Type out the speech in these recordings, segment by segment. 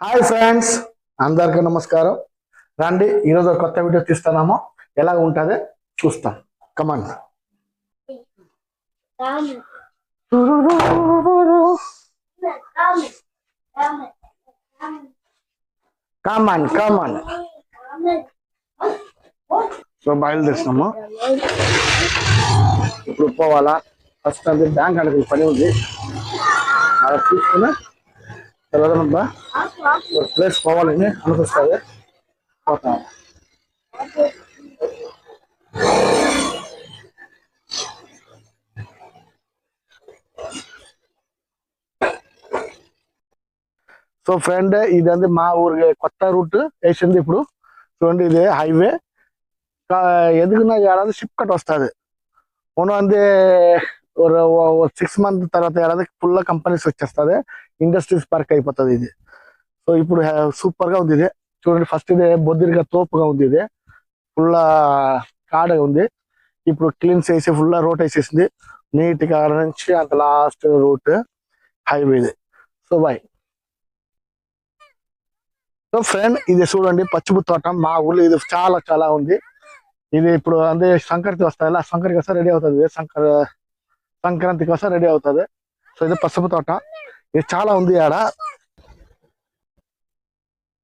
Hi friends, అందరికీ నమస్కారం. రండి, ఈరోజు ఒక కొత్త వీడియో తీస్తున్నాము. ఎలా ఉంటుంది చూస్తాం. కమాన్ కమాన్ కమాన్. సో బయలుదేరిస్తున్నాము. ఇప్పుడు పోవాలా. ఫస్ట్ అది బ్యాంక్ అడిగి పని ఉంది, అలా చూసుకుని తర్వాత ప్లేస్ పోవాలని అనిపిస్తుంది. పోతాం. సో ఫ్రెండ్, ఇది మా ఊరికి కొత్త రూట్ వేసింది ఇప్పుడు. చూడండి, ఇది హైవే. ఎదుగున్న ఏడాది షిప్ కట్ వస్తుంది. అంటే 6 మంత్ తర్వాత ఏడాది ఫుల్ కంపెనీస్ వచ్చేస్తుంది. ఇండస్ట్రీస్ పార్క్ అయిపోతుంది ఇది. సో ఇప్పుడు సూపర్ గా ఉంది ఇది. చూడండి, ఫస్ట్ ఇది బొద్దిరిగా తోపుగా ఉంది. ఇది ఫుల్ కాడగా ఉంది. ఇప్పుడు క్లీన్ చేసి ఫుల్ రోడ్ వేసేసింది నీట్ గా. నుంచి అంత లాస్ట్ రూట్ హైవే ఇది. So bye. సో ఫ్రెండ్, ఇది చూడండి పచ్చిపు తోట మా ఊళ్ళో. ఇది చాలా చాలా ఉంది. ఇది ఇప్పుడు అంటే సంక్రాంతి వస్తాయి, సంక్రాంతి కోసం రెడీ అవుతుంది. సంక్రాంతి కోసం రెడీ అవుతుంది. సో ఇది పసుపు తోట. ఇది చాలా ఉంది ఆడ.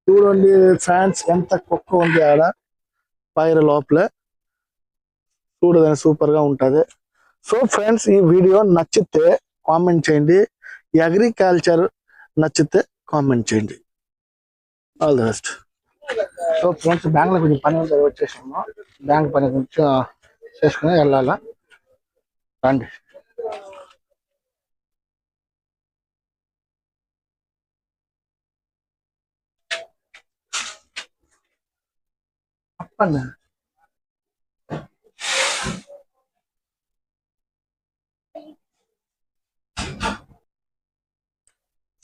చూడండి ఫ్యాన్స్ ఎంత కుక్క ఉంది ఆడ పైరు లోపల. చూడదని సూపర్ గా ఉంటది. సో ఫ్రెండ్స్, ఈ వీడియో నచ్చితే కామెంట్ చేయండి. ఈ అగ్రికల్చర్ నచ్చితే కామెంట్ చేయండి. All the best. So friends, bank లో కొంచెం పని ఉంది, వచ్చేసాము. బ్యాంక్ పని కొంచెం చేసుకుని వెళ్ళాలా. రండి. అప్పన్న.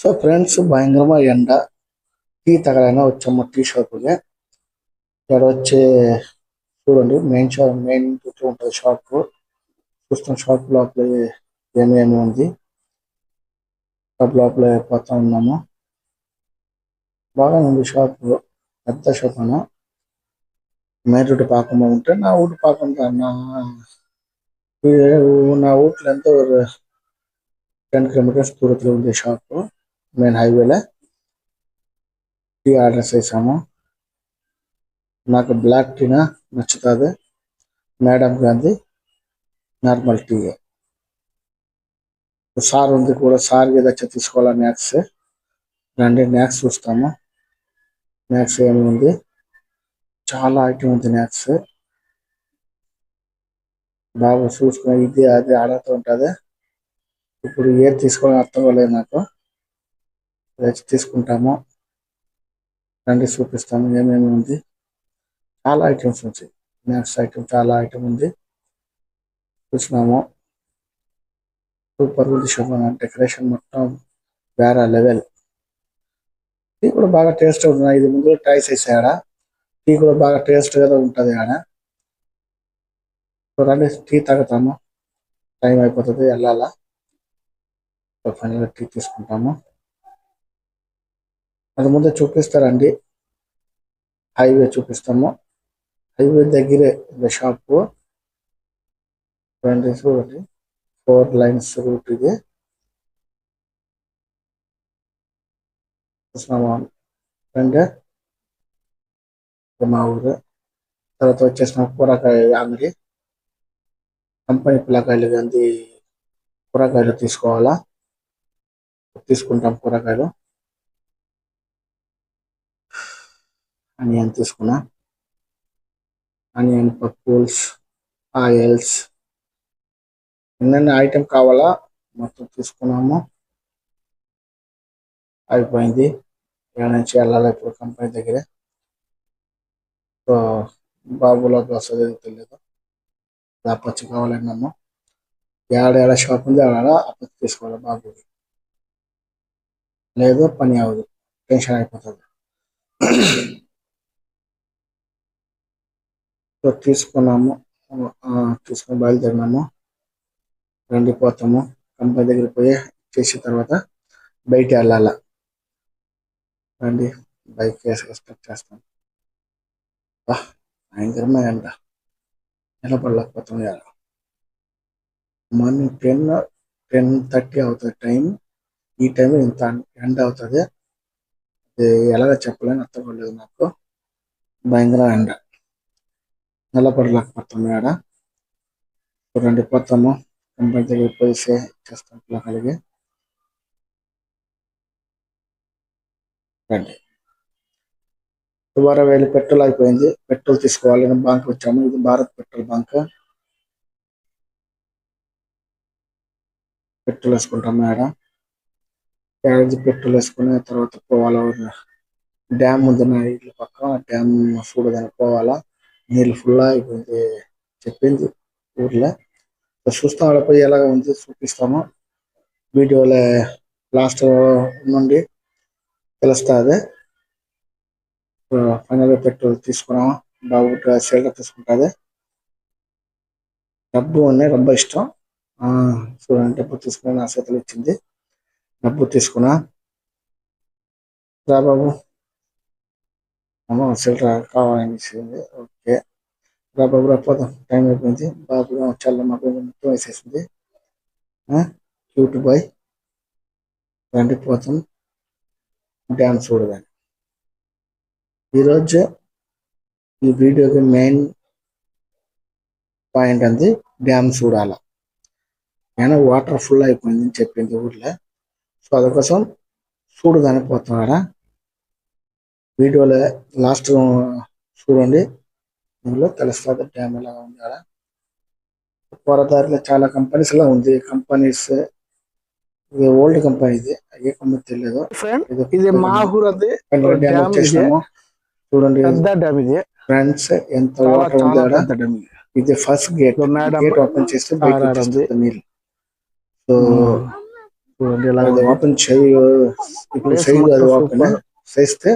సో ఫ్రెండ్స్, భయంకరమైన ఎండ. టీ తగలైనా వచ్చాము టీ షాప్కి. ఇక్కడ వచ్చి చూడండి, మెయిన్ ఉంటుంది షాప్. చూస్తాం షాప్ లోపల ఏమేమి ఉంది. షాప్ లోపల పోతా ఉన్నాము. బాగా ఉంది షాప్, పెద్ద షాప్ అన్న. మెయిన్ రోడ్డు పాకుండా ఉంటే నా ఊరు పాకుండా నా ఊట్లో ఎంతో 10 కిలోమీటర్స్ దూరத்தில் ఉంది షాప్. మెయిన్ హైవేలో టీ ఆర్డర్ చేసాము. నాకు బ్లాక్ టీనా నచ్చుతుంది, madam Gandhi normal tea. Sir ఉంది కూడా, సార్ ఏదచ్చా తీసుకోవాలా మ్యాక్స్. రండి మ్యాక్స్ చూస్తాము. మ్యాక్స్ ఏమి ఉంది, చాలా ఐటమ్ ఉంది మ్యాక్స్. బాగా చూసుకుని ఇది అది ఆడుతూ ఉంటుంది. ఇప్పుడు ఏది తీసుకోవాలని అర్థం కాలేదు నాకు. తీసుకుంటాము. రండి చూపిస్తాము ఏమేమి ఉంది. చాలా ఐటమ్స్ ఉంది. మ్యాక్స్ ఐటమ్ చాలా ఐటమ్ ఉంది. చూసినాము. సూపర్ ఉంది షాప్. డెకరేషన్ మొత్తం వేరే లెవెల్. టీ కూడా బాగా టేస్ట్ ఉంటుంది. ఇది ముందు ట్రై చేసాడా. టీ కూడా బాగా టేస్ట్ గా ఉంటుంది ఆడ. రండి టీ తాగుతాము. టైం అయిపోతుంది, వెళ్ళాలా. ఫైనల్గా టీ తీసుకుంటాము. అది ముందే చూపిస్తారండి. హైవే చూపిస్తాము. హైవే దగ్గరే షాపు. రండి చూడండి, 4 లైన్స్ రూట్ ఇది. చూసినామా రండి, మా ఊరు. తర్వాత వచ్చేసిన కూరగాయ అంగడి. కంపెనీ పిల్లకాయలు కానీ కూరగాయలు తీసుకోవాలా. తీసుకుంటాం కూరగాయలు. ఆనియన్ తీసుకున్నా. ఆనియన్, పప్పుల్స్, ఆయిల్స్, ఎన్నెన్ని ఐటమ్ కావాలా మొత్తం తీసుకున్నాము. అయిపోయింది. ఇక్కడ నుంచి వెళ్ళాలి ఇప్పుడు కంపెనీ దగ్గర. సో బాబులోకి వస్తుంది తెలియదు. అప్పచ్చి కావాలన్నాము. ఏడ షాప్ ఉంది ఆడ అప్పచ్చి తీసుకోవాలి బాబుకి. లేదు పని అవ్వదు, టెన్షన్ అయిపోతుంది. సో తీసుకున్నాము. తీసుకొని బయలుదేరినాము. పోతాము. కంపెనీ దగ్గర పోయి చేసిన తర్వాత బయట వెళ్ళాల. రండి బైక్ వేసి ఎక్స్పెక్ట్ చేస్తాం. భయంకరమైన ఎండ, నిలబడలేకపోతుంది. మార్నింగ్ 10-10:30 అవుతుంది టైం. ఈ టైం ఇంత ఎండ అవుతుంది, ఎలాగ చెప్పలేని అర్థం కాలేదు నాకు. భయంకర ఎండ, నిలబడలేకపోతుంది ఆడ. చూడండి పోతాము కంపెనీ దగ్గర పోయి చేస్తాం కలిగి రండి. దుబారా వెళ్ళి పెట్రోల్ అయిపోయింది, పెట్రోల్ తీసుకోవాలి. బంక్ వచ్చాము, ఇది భారత్ పెట్రోల్ బంక్. పెట్రోల్ వేసుకుంటాము ఆడ. పెట్రోల్ వేసుకుని తర్వాత పోవాలా, డ్యామ్ ఉంది నా ఇల్లు పక్క, డ్యామ్ చూడదానికి పోవాలా. నీళ్ళు ఫుల్ అయిపోయింది చెప్పింది ఊర్లో. చూస్తాం ఆడ పోయి ఎలాగ ఉంది చూపిస్తాము వీడియోలో లాస్ట్ నుండి తెలుస్తుంది. ఫైనల్ పెట్రోల్ తీసుకున్నాము. బాబు సిలిండర్ తీసుకుంటుంది. డబ్బు ఉన్నాయి, డబ్బు ఇష్టం. చూడండి డబ్బు తీసుకుని నా చేతులు ఇచ్చింది. డబ్బు తీసుకున్నా. రా బాబు, సిలిండర్ కావాలని ఇచ్చింది. ఓకే రా బాబు, రాపోదాం, టైం అయిపోయింది. బాబు చల్ల మాకు మొత్తం వేసేసింది. Cute boy. రండి పోతాం డ్యామ్ చూడదని. ఈరోజు ఈ వీడియోకి మెయిన్ పాయింట్ అంది డ్యామ్ చూడాల. నేను వాటర్ ఫుల్ అయిపోయిందని చెప్పింది ఊర్లో. సో అందుకోసం చూడదానికి పోతున్నాడా. వీడియోలో లాస్ట్ చూడండి, ఇందులో తెలుస్తుంది డ్యామ్ ఎలా ఉంది ఆడ. పొరదారిలో చాలా కంపెనీస్ లా ఉంది. కంపెనీస్ ఇది ఓల్డ్ కంపెనీ, ఇది ఏ కంపెనీ తెలియదు. ఇది మాహూర్ డ్యామ్ చేసినాము. చూడండి ఫ్రెండ్స్ ఎంత వాటర్ ఉంది ఆడ. ఇది ఫస్ట్ గేట్. గేట్ ఓపెన్ చేస్తే బయట నీళ్ళు. సో అది ఓపెన్ చేయి, ఇప్పుడు చేయదు, అది ఓపెన్ చేస్తే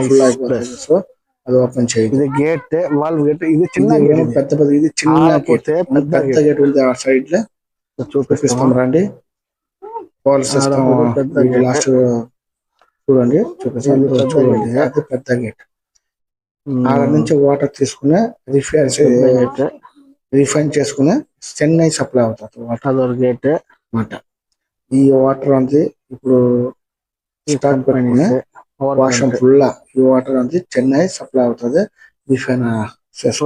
ఫుల్ అయిపోతుంది. సో అది ఓపెన్ చేయండి. ఇది గేట్, వాల్వ్ గేట్. ఇది చిన్న పెద్ద పెద్ద, ఇది చిన్న గేట్. పెద్ద గేట్ ఉంది ఆ సైడ్ లో, చూపిస్తాం రండి. పోల్స్ లాస్ట్ చూడండి, చూపిస్తాం. చూడండి అది పెద్ద గేట్. ఆడ నుంచి వాటర్ తీసుకునే రిఫైన్ చేసుకునే చెన్నై సప్లై అవుతుంది వాటర్ గేట్ అన్నమాట. ఈ వాటర్ అంది ఇప్పుడు స్టాక్ పెట్టుకునే వర్షం ఫుల్. ఈ వాటర్ అంది చెన్నై సప్లై అవుతుంది రిఫైన్.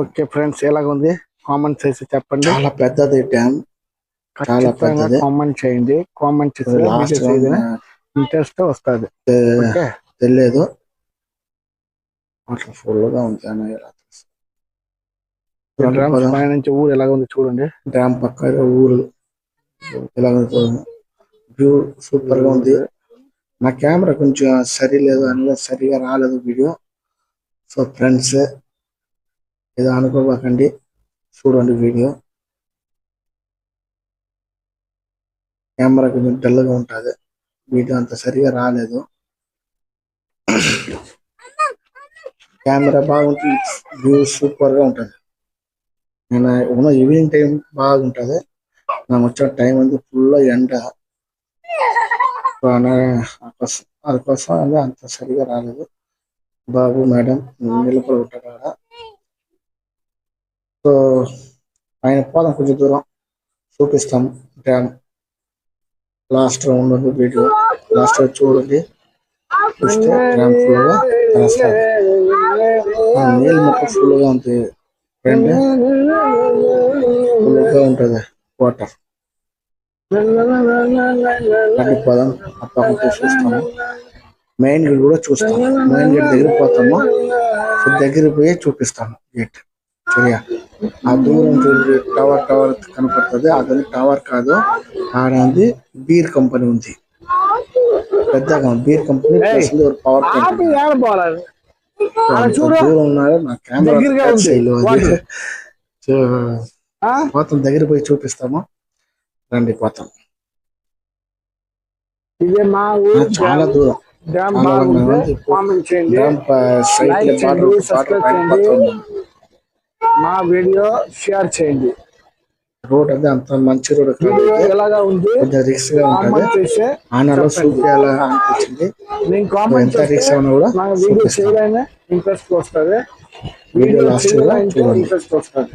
ఓకే ఫ్రెండ్స్, ఎలాగుంది కామెంట్ చేసి చెప్పండి. చాలా పెద్దది డ్యామ్, చాలా పెద్దది. కామెంట్ చేయండి. కామెంట్ చేసి ఇంట్రెస్ట్ వస్తుంది. తెలియదు అట్లా ఫుల్ గా ఉంది. నుంచి ఊరు ఎలాగ ఉంది చూడండి. డ్యామ్ పక్క ఊరు ఎలా వ్యూ సూపర్ గా ఉంది. నా కెమెరా కొంచెం సరిలేదు, అందులో సరిగా రాలేదు వీడియో. సో ఫ్రెండ్స్ ఏదో అనుకోబాకండి, చూడండి వీడియో. కెమెరా కొంచెం డల్గా ఉంటుంది, వీడియో అంత సరిగా రాలేదు. కెమెరా బాగుంటుంది, వ్యూ సూపర్ గా ఉంటుంది. నేను ఈవినింగ్ టైం బాగుంటుంది. నాకు వచ్చిన టైం అంతా ఫుల్ ఎండ, అందుకోసం అంత సరిగా రాలేదు. బాబు మేడం నిలబడి ఉంటాడు. సో ఆయన పోదాం, కొంచెం దూరం చూపిస్తాం డ్యామ్. లాస్ట్ ఉండదు వీడియో, లాస్ట్ చూడండి. చూస్తే డ్యామ్ ఫుల్ గా తెలుస్తుంది. నీళ్ళు మొత్తం ఫుల్ గా ఉంటుంది, ఫ్రెండ్. ఫుల్ గా ఉంటుంది వాటర్. పోదాం అప్పటి చూస్తాము. మెయిన్ గేట్ కూడా చూస్తాము. మెయిన్ గేట్ దగ్గర పోతాము, దగ్గర పోయి చూపిస్తాము గేట్. సరియా, ఆ దూరం చూడండి టవర్ కనపడుతుంది. అది టవర్ కాదు, ఆడంది బీర్ కంపెనీ ఉంది, పెద్దగా బీర్ కంపెనీ. పవర్ దూరం ఉన్నారు. నా కెమెరా మొత్తం దగ్గర పోయి చూపిస్తాము రండి. పోతాం, చాలా దూరం. మా వీడియో షేర్ చేయండి. రోడ్ అది అంత మంచి రోడ్ కాదు, వీడియో ఎలాగా ఉంది కొంచెం రిస్క్ గా ఉంటుంది. కామెంట్ చేస్తే ఆనాలో చెప్పండి. షూట్ చేయాలా అనిపించింది. నేను కామెంట్ ఎంత చేస్తే రిస్క్ ఉన్నా కూడా నాకు వీడియో చూపిస్తాను. చేయడానికి ఇంట్రెస్ట్ వస్తుంది, వీడియో వీడియో లాస్ట్ కూడా చేయాలంటే చూడండి. ఇంట్రెస్ట్ వస్తుంది.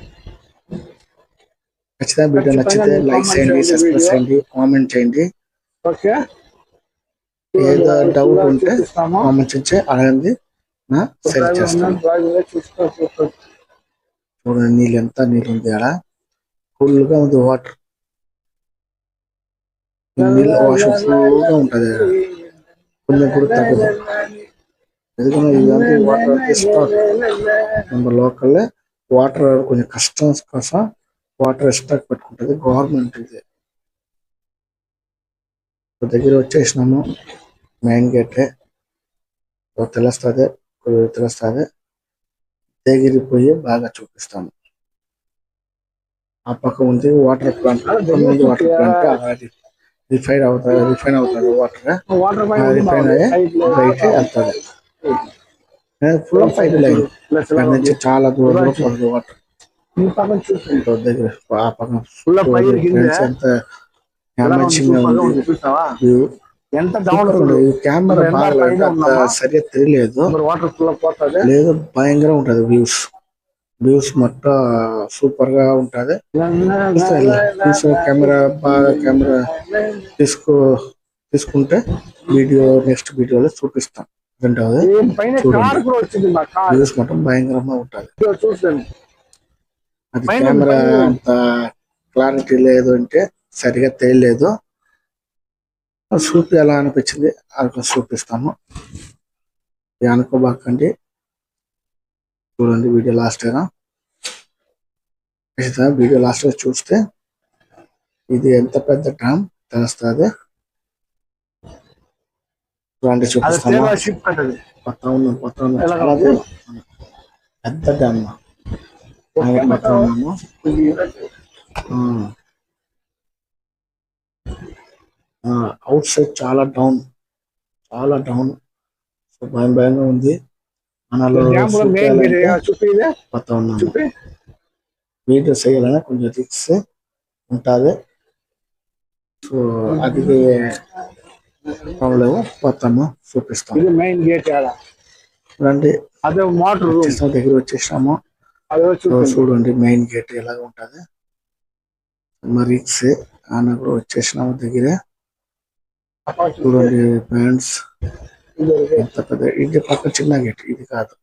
ఖచ్చితంగా వీడియో నచ్చితే మీరు లైక్ కామెంట్ చేయండి, సబ్స్క్రైబ్ వీడియో. చేయండి, కామెంట్ చేయండి. ఓకే, ఏదో డౌట్ ఉంటే చూపిస్తాము. కామెంట్ చేసి అడగండి, నా సెర్చ్ చేస్తాను. చూడండి నీళ్ళు ఎంత నీళ్ళు ఉంది అలా, ఫుల్ గా ఉంది వాటర్. నీళ్ళు వాష్ ఫుల్ గా ఉంటది, కొంచెం కూడా తగ్గదు. ఎందుకంటే ఇదంతా వాటర్ అంటే స్టాక్ మన లోకల్ వాటర్ కొంచెం కష్టం కోసం వాటర్ స్టాక్ పెట్టుకుంటది గవర్నమెంట్. ఇది దగ్గర వచ్చేసినాము, మెయిన్ గేట్ తెలుస్తుంది, తెలుస్తుంది. దగ్గరికి పోయి బాగా చూపిస్తాము. ఆ పక్క ఉంది water plant, water plant refine అవుతుంది వాటర్ రిఫైన్ అయ్యి బయట వెళ్తుంది. ఫుల్ పైప్ లైన్ దాని నుంచి చాలా దూరంలో పడుతుంది వాటర్. దగ్గర ఆ పక్కన ఫ్రెండ్స్ ఎంత గా ఉంది వ్యూ. కెమెరా బాగా అంత సరిగ్గా తెలియలేదు, లేదు భయంకరంగా ఉంటది వ్యూస్. వ్యూస్ మొత్తం సూపర్ గా ఉంటది. కెమెరా బాగా తీసుకుంటే వీడియో నెక్స్ట్ వీడియోలో చూపిస్తాం. రెండవది చూడండి, వ్యూస్ మొత్తం భయంకరంగా ఉంటది. అది కెమెరా అంత క్లారిటీ లేదు అంటే సరిగా తెలియలేదు. చూపి ఎలా అనిపించింది అక్కడ చూపిస్తాము. అనుకోబాకండి, చూడండి వీడియో లాస్ట్ అయినా. వీడియో లాస్ట్ గా చూస్తే ఇది ఎంత పెద్ద డ్యామ్ తెలుస్తుంది. చూడండి చూపిస్తాము. పక్కన ఉన్నాము, పెద్ద డ్యామ్ పక్కన ఉన్నాము. అవుట్ సైడ్ చాలా డౌన్ భయంగా ఉంది. మనలో పక్కన ఉన్నాము. వీడియో చేయాలని కొంచెం రిక్స్ ఉంటుంది. సో అది లేవు పోతాము, చూపిస్తాము. మెయిన్ గేట్ రండి, అదే మోటార్ దగ్గర వచ్చేసాము. చూడండి మెయిన్ గేట్ ఎలాగ ఉంటది. మరి రిక్స్ ఆయన కూడా వచ్చేసినాము దగ్గర. చూడండి ఫ్రెండ్స్ ఎంత పెద్ద, ఇది పక్క చిన్న గేట్, ఇది కాదు.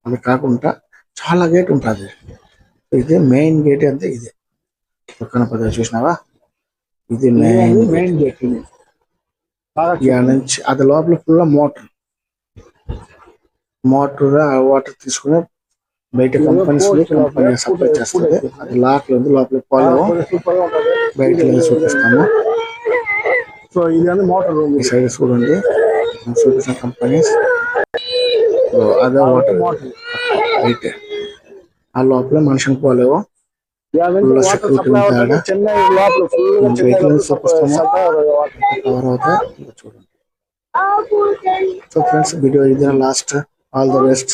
అది కాకుండా చాలా గేట్ ఉంటుంది. ఇది మెయిన్ గేట్ అంతే. ఇది పక్కన పద చూసినావా, ఇది మెయిన్ గేట్. నుంచి అది లోపల ఫుల్ మోటార్ వాటర్ తీసుకుని బయట కంపెనీ సప్లై చేస్తుంది. అది లాక్లో ఉంది, లోపల పోలేము, బయట చూపిస్తాము. సో ఇది మోటార్ ఈ సైడ్ చూడండి చూపిస్తున్న కంపెనీస్. అదే వాటర్ బయట, ఆ లోపల మనుషులు పోలేవు. సెక్యూరిటీ ఉంటాడు. చూపిస్తాము కవర్ అవుతా చూడండి. సో ఫ్రెండ్స్ వీడియో ఇది లాస్ట్. All the best.